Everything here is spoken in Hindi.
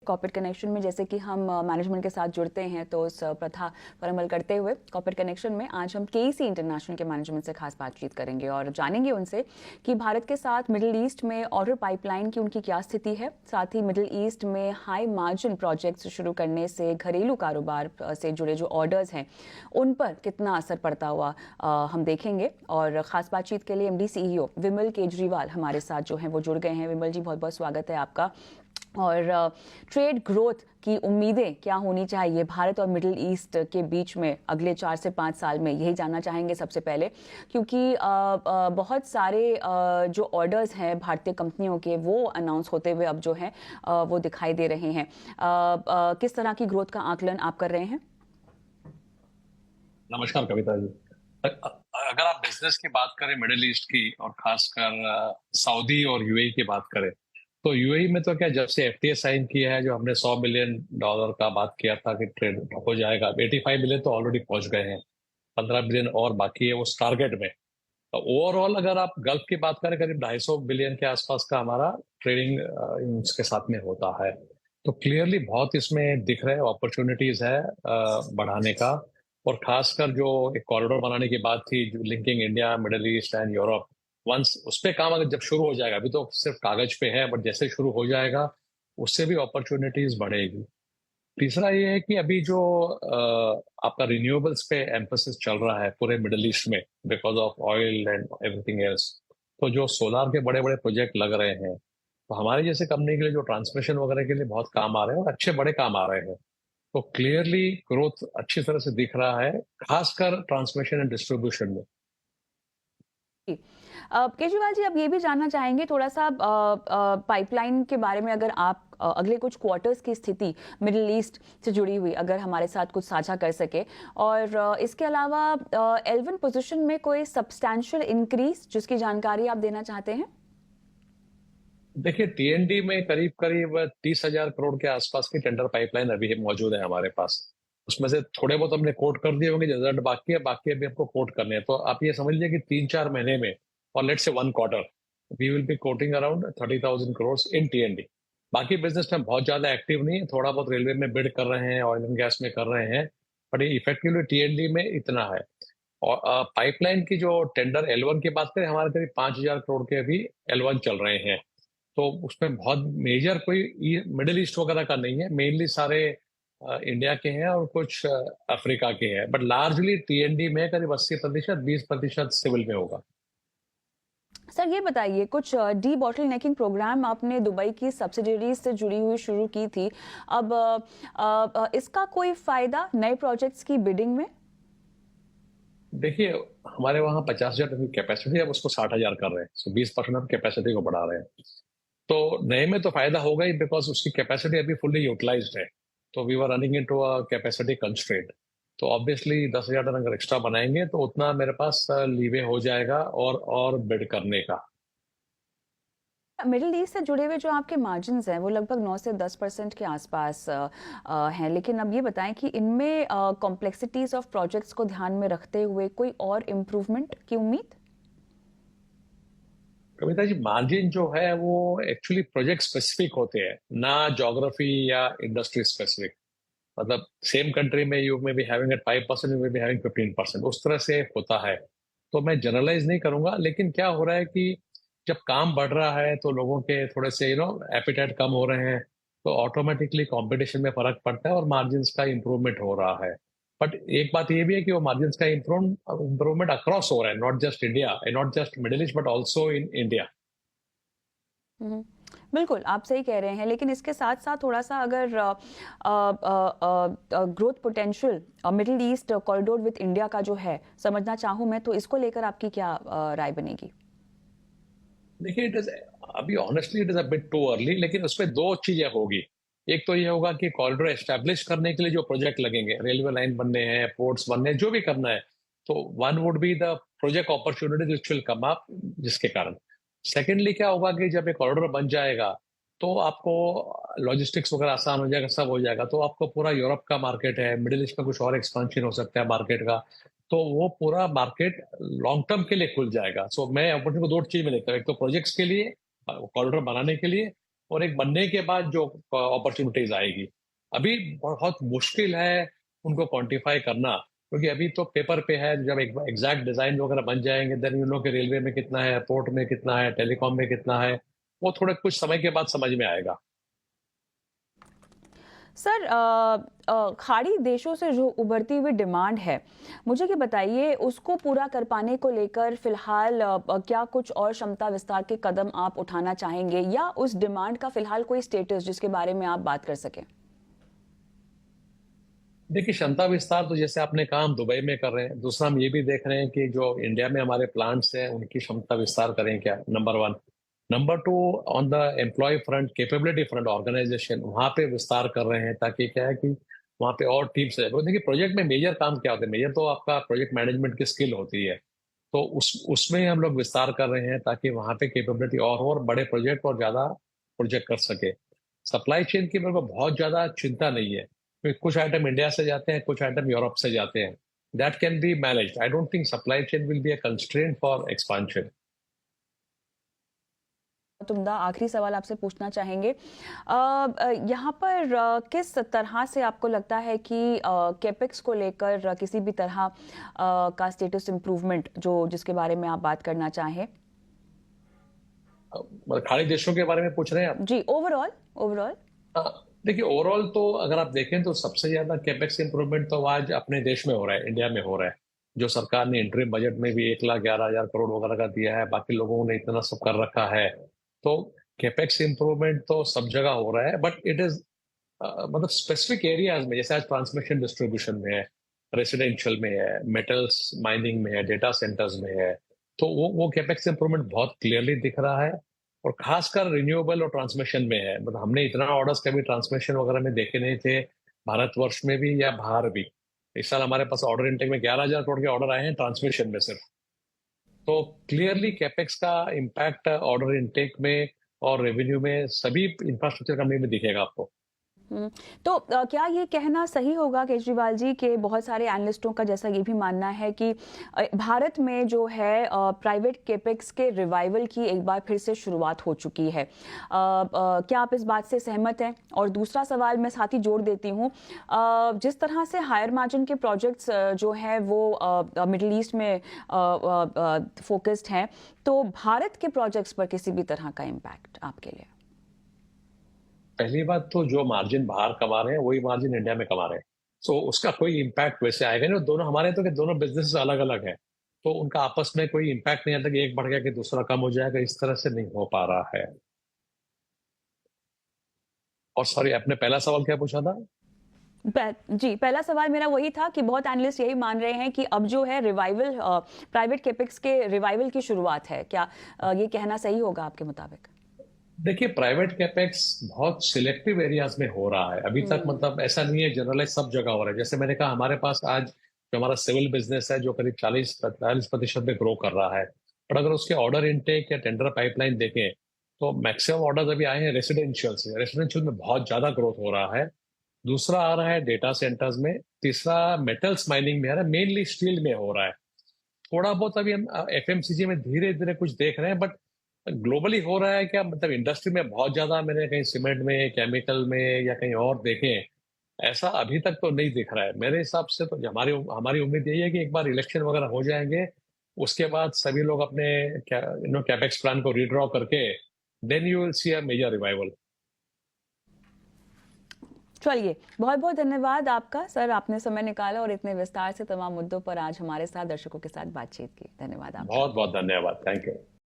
कॉर्पोरेट कनेक्शन में जैसे कि हम मैनेजमेंट के साथ जुड़ते हैं तो उस प्रथा पर अमल करते हुए कॉर्पोरेट कनेक्शन में आज हम केईसी इंटरनेशनल के मैनेजमेंट से खास बातचीत करेंगे और जानेंगे उनसे कि भारत के साथ मिडिल ईस्ट में ऑर्डर पाइपलाइन की उनकी क्या स्थिति है। साथ ही मिडिल ईस्ट में हाई मार्जिन प्रोजेक्ट्स शुरू करने से घरेलू कारोबार से जुड़े जो ऑर्डर्स हैं उन पर कितना असर पड़ता हुआ हम देखेंगे। और ख़ास बातचीत के लिए एमडी सीईओ विमल केजरीवाल हमारे साथ जो हैं वो जुड़ गए हैं। विमल जी, बहुत बहुत स्वागत है आपका। और ट्रेड ग्रोथ की उम्मीदें क्या होनी चाहिए भारत और मिडिल ईस्ट के बीच में अगले 4 से 5 साल में, यही जानना चाहेंगे सबसे पहले, क्योंकि बहुत सारे जो ऑर्डर्स हैं भारतीय कंपनियों के वो अनाउंस होते हुए अब जो हैं वो दिखाई दे रहे हैं। किस तरह की ग्रोथ का आकलन आप कर रहे हैं? नमस्कार कविता जी। अगर आप बिजनेस की बात करें मिडिल ईस्ट की और खासकर सऊदी और यूएई की बात करें तो यूएई में तो क्या, जब से एफटीए साइन किया है, जो हमने $100 बिलियन का बात किया था कि ट्रेड हो जाएगा, 85 बिलियन तो ऑलरेडी पहुंच गए हैं। 15 बिलियन और बाकी है उस टारगेट में। ओवरऑल अगर आप गल्फ की बात करें, करीब 250 बिलियन के आसपास का हमारा ट्रेडिंग इसके साथ में होता है। तो क्लियरली बहुत इसमें दिख रहे अपॉर्चुनिटीज है बढ़ाने का। और खासकर जो एक कॉरिडोर बनाने की बात थी, जो linking India, middle east and Europe, once उस पे काम अगर जब शुरू हो जाएगा, अभी तो सिर्फ कागज पे है, बट जैसे शुरू हो जाएगा उससे भी अपॉर्चुनिटीज बढ़ेगी। तीसरा ये है कि अभी जो आपका रिन्यूएबल्स पे एम्फोसिस चल रहा है पूरे मिडिल ईस्ट में, because of oil and everything else, तो जो सोलार के बड़े बड़े प्रोजेक्ट लग रहे हैं, तो हमारे जैसे कंपनी के लिए जो ट्रांसमिशन वगैरह के लिए बहुत काम आ रहे हैं और अच्छे बड़े काम आ रहे हैं। तो क्लियरली ग्रोथ अच्छी तरह से दिख रहा है, खासकर ट्रांसमिशन एंड डिस्ट्रीब्यूशन में। केजरीवाल जी, अब ये भी जानना चाहेंगे थोड़ा सा पाइपलाइन के बारे में, अगर आप अगले कुछ क्वार्टर्स की स्थिति मिडिल ईस्ट से जुड़ी हुई अगर हमारे साथ कुछ साझा कर सके। और इसके अलावा L1 पोजीशन में कोई सब्सटैंशियल इंक्रीज जिसकी जानकारी आप देना चाहते हैं? देखिए, टीएनडी में करीब करीब 30,000 करोड़ के आसपास की टेंडर पाइपलाइन अभी मौजूद है हमारे पास। उसमें से थोड़े बहुत हमने कोट कर दिए होंगे, रिजल्ट बाकी अभी हमको कोट करने हैं। तो आप ये समझ लीजिए कि 3-4 महीने में, और let's say 1 quarter, we will be quoting around 30,000 crore in TND. बाकी बिजनेस में बहुत ज्यादा एक्टिव नहीं है, थोड़ा बहुत रेलवे में बिड कर रहे हैं, ऑयल एंड गैस में कर रहे हैं, बट ये इफेक्टिवली टीएनडी में इतना है। और पाइपलाइन की जो टेंडर एल वन की बात करें, हमारे करीब 5,000 करोड़ के अभी एल वन चल रहे हैं। तो उसमें बहुत मेजर कोई मिडिल ईस्ट वगैरह का नहीं है, मेनली सारे इंडिया के हैं और कुछ अफ्रीका के हैं, बट लार्जली टीएनडी में करीब 80%, 20% सिविल में होगा। सर, ये बताइए, कुछ डी बॉटल नेकिंग प्रोग्राम आपने दुबई की सब्सिडरीज से जुड़ी हुई शुरू की थी। अब इसका कोई फायदा नए प्रोजेक्ट्स की बिडिंग में? देखिए, हमारे वहाँ 50,000 टन की कैपेसिटी है, अब उसको 60,000 कर रहे हैं, सो 20% हम कैपेसिटी को बढ़ा रहे हैं। तो नए में तो फायदा होगा ही, बिकॉज उसकी कैपेसिटी अभी फुल्ली यूटिलाइज्ड है। तो we were running into a capacity constraint. तो ऑब्वियसली 10,000 टन अगर एक्स्ट्रा बनाएंगे तो उतना मेरे पास लीवे हो जाएगा और बिड करने का। मिडिल ईस्ट से जुड़े हुए जो आपके मार्जिन्स हैं वो लगभग 9 से 10% के आसपास हैं, लेकिन अब ये बताएं कि इनमें कॉम्प्लेक्सिटीज ऑफ प्रोजेक्ट्स को ध्यान में रखते हुए कोई और इम्प्रूवमेंट की उम्मीद? कविता जी, मार्जिन जो है वो एक्चुअली प्रोजेक्ट स्पेसिफिक होते हैं, ना ज्योग्राफी या इंडस्ट्री स्पेसिफिक। मतलब सेम कंट्री में यू में बी हैविंग एट 5%, यू में बी हैविंग 15%, उस तरह से होता है। तो मैं जनरलाइज नहीं करूंगा, लेकिन क्या हो रहा है कि जब काम बढ़ रहा है तो लोगों के थोड़े से एपिटाइट कम हो रहे हैं, तो ऑटोमेटिकली कंपटीशन में फर्क पड़ता है और मार्जिन्स का इंप्रूवमेंट हो रहा है। बट एक बात ये भी है कि वो मार्जिन्स का इंप्रूवमेंट अक्रॉस हो रहा है, not just India, not just Middle East, but also in India. Hmm, बिल्कुल आप सही कह रहे हैं, लेकिन इसके साथ साथ थोड़ा सा अगर growth potential middle east corridor with India का जो है समझना चाहूँ मैं, तो इसको लेकर आपकी क्या राय बनेगी? देखिए, इट इज अभी honestly it is a bit too early, लेकिन उसमें दो चीजें होगी। एक तो ये होगा कि कॉरिडोर एस्टेब्लिश करने के लिए जो प्रोजेक्ट लगेंगे, रेलवे लाइन बनने हैं, पोर्ट्स बनने हैं, जो भी करना है, तो one would be the project opportunities which will come up, जिसके कारण। सेकेंडली क्या होगा कि जब एक कॉरिडोर बन जाएगा तो आपको लॉजिस्टिक्स वगैरह आसान हो जाएगा, सब हो जाएगा, तो आपको पूरा यूरोप का मार्केट है, मिडिल ईस्ट में कुछ और एक्सपेंशन हो सकता है मार्केट का, तो वो पूरा मार्केट लॉन्ग टर्म के लिए खुल जाएगा। सो मैं अपॉर्चुनिटी को दो चीज में देखता हूँ, एक तो प्रोजेक्ट्स के लिए, कॉरिडोर बनाने के लिए, और एक बनने के बाद जो अपॉर्चुनिटीज आएगी। अभी बहुत मुश्किल है उनको क्वांटिफाई करना, क्योंकि अभी तो पेपर पे है। जब एक एग्जैक्ट डिजाइन वगैरह बन जाएंगे, देन यू नो कि रेलवे में कितना है, एयरपोर्ट में कितना है, टेलीकॉम में कितना है, वो थोड़े कुछ समय के बाद समझ में आएगा। सर, खाड़ी देशों से जो उभरती हुई डिमांड है, मुझे ये बताइए उसको पूरा कर पाने को लेकर फिलहाल क्या कुछ और क्षमता विस्तार के कदम आप उठाना चाहेंगे, या उस डिमांड का फिलहाल कोई स्टेटस जिसके बारे में आप बात कर सकें? देखिए, क्षमता विस्तार तो जैसे आपने कहा हम दुबई में कर रहे हैं। दूसरा हम ये भी देख रहे हैं कि जो इंडिया में हमारे प्लांट्स हैं उनकी क्षमता विस्तार करें क्या, number one. Number two, on the employ front, capability front, organisation वहां पे विस्तार कर रहे हैं, ताकि क्या है कि वहां पे और टीम्स है। देखिए, प्रोजेक्ट में मेजर काम क्या होता है, मेजर तो आपका प्रोजेक्ट मैनेजमेंट की स्किल होती है। तो उसमें हम लोग विस्तार कर रहे हैं ताकि वहां पे कैपेबिलिटी और बड़े प्रोजेक्ट और ज्यादा प्रोजेक्ट कर सके। सप्लाई चेन की मेरे को बहुत ज्यादा चिंता नहीं है, क्योंकि कुछ आइटम इंडिया से जाते हैं, कुछ आइटम यूरोप से जाते हैं। That can be managed. I don't think supply chain will be a constraint for expansion. तुमदा आखिरी सवाल आपसे पूछना चाहेंगे, यहाँ पर किस तरह से आपको लगता है कि कैपेक्स को लेकर किसी भी तरह का स्टेटस इम्प्रूवमेंट जो जिसके बारे में आप बात करना चाहें? खाड़ी देशों के बारे में पूछ रहे हैं आप? जी, ओवरऑल ओवरऑल। देखिए, ओवरऑल तो अगर आप देखें तो सबसे ज्यादा कैपेक्स इंप्रूवमेंट तो आज अपने देश में हो रहा है, इंडिया में हो रहा है। जो सरकार ने इंटरिम बजट में भी 1,11,000 करोड़ वगैरह का दिया है, बाकी लोगों ने इतना सब कर रखा है। तो कैपेक्स इंप्रूवमेंट तो सब जगह हो रहा है, बट इट इज मतलब स्पेसिफिक एरियाज में, जैसे आज ट्रांसमिशन डिस्ट्रीब्यूशन में है, रेसिडेंशियल में है, मेटल्स माइनिंग में है, डेटा सेंटर्स में है। तो वो कैपेक्स इंप्रूवमेंट बहुत क्लियरली दिख रहा है। और खासकर रिन्यूएबल और ट्रांसमिशन में है। मतलब हमने इतना ऑर्डर्स कभी ट्रांसमिशन वगैरह में देखे नहीं थे, भारतवर्ष में भी या बाहर भी। इस साल हमारे पास ऑर्डर इनटेक में 11,000 करोड़ के ऑर्डर आए हैं ट्रांसमिशन में सिर्फ। तो क्लियरली कैपेक्स का इम्पैक्ट ऑर्डर इनटेक में और रेवेन्यू में, सभी इंफ्रास्ट्रक्चर कंपनी में दिखेगा आपको। हम्म, तो क्या ये कहना सही होगा केजरीवाल जी के बहुत सारे एनालिस्टों का जैसा ये भी मानना है कि भारत में जो है प्राइवेट कैपेक्स के रिवाइवल की एक बार फिर से शुरुआत हो चुकी है? क्या आप इस बात से सहमत हैं? और दूसरा सवाल मैं साथ ही जोड़ देती हूँ, जिस तरह से हायर मार्जिन के प्रोजेक्ट्स जो है वो मिडिल ईस्ट में फोकस्ड हैं, तो भारत के प्रोजेक्ट्स पर किसी भी तरह का इम्पैक्ट आपके लिए? पहली बात तो जो मार्जिन बाहर कमा रहे हैं वही मार्जिन इंडिया में कमा रहे हैं। सो उसका कोई इम्पैक्ट वैसे आएगा नहीं। दोनों हमारे तो कि दोनों बिजनेस अलग अलग है, तो उनका आपस में कोई इम्पैक्ट नहीं आता कि एक बढ़ गया कि दूसरा कम हो जाएगा। इस तरह से नहीं हो पा रहा है। और सॉरी, आपने पहला सवाल क्या पूछा था? जी, पहला सवाल मेरा वही था कि बहुत एनालिस्ट यही मान रहे हैं कि अब जो है रिवाइवल, प्राइवेट कैपेक्स के रिवाइवल की शुरुआत है। क्या ये कहना सही होगा आपके मुताबिक? देखिए, प्राइवेट कैपेक्स बहुत सिलेक्टिव एरियाज में हो रहा है अभी तक। मतलब ऐसा नहीं है जनरलाइज सब जगह हो रहा है। जैसे मैंने कहा, हमारे पास आज जो हमारा सिविल बिजनेस है जो करीब 40-45% में ग्रो कर रहा है। और अगर उसके ऑर्डर इनटेक या टेंडर पाइपलाइन देखें तो मैक्सिमम ऑर्डर्स अभी आए हैं रेसिडेंशियल से। रेसिडेंशियल में बहुत ज्यादा ग्रोथ हो रहा है। दूसरा आ रहा है डेटा सेंटर्स में। तीसरा मेटल्स माइनिंग में आ रहा है, मेनली स्टील में हो रहा है। थोड़ा बहुत अभी हम एफएमसीजी में धीरे धीरे कुछ देख रहे हैं, बट ग्लोबली हो रहा है क्या, मतलब इंडस्ट्री में बहुत ज्यादा मैंने कहीं सीमेंट में, केमिकल में या कहीं और देखे, ऐसा अभी तक तो नहीं दिख रहा है मेरे हिसाब से। तो हमारी हमारी उम्मीद यही है कि एक बार इलेक्शन वगैरह हो जाएंगे, उसके बाद सभी लोग अपने कैपेक्स प्लान को रीड्रॉ करके then you will see a major revival. चलिए, बहुत बहुत धन्यवाद आपका सर, आपने समय निकाला और इतने विस्तार से तमाम मुद्दों पर आज हमारे साथ दर्शकों के साथ बातचीत की। धन्यवाद आपका। बहुत बहुत धन्यवाद। Thank you.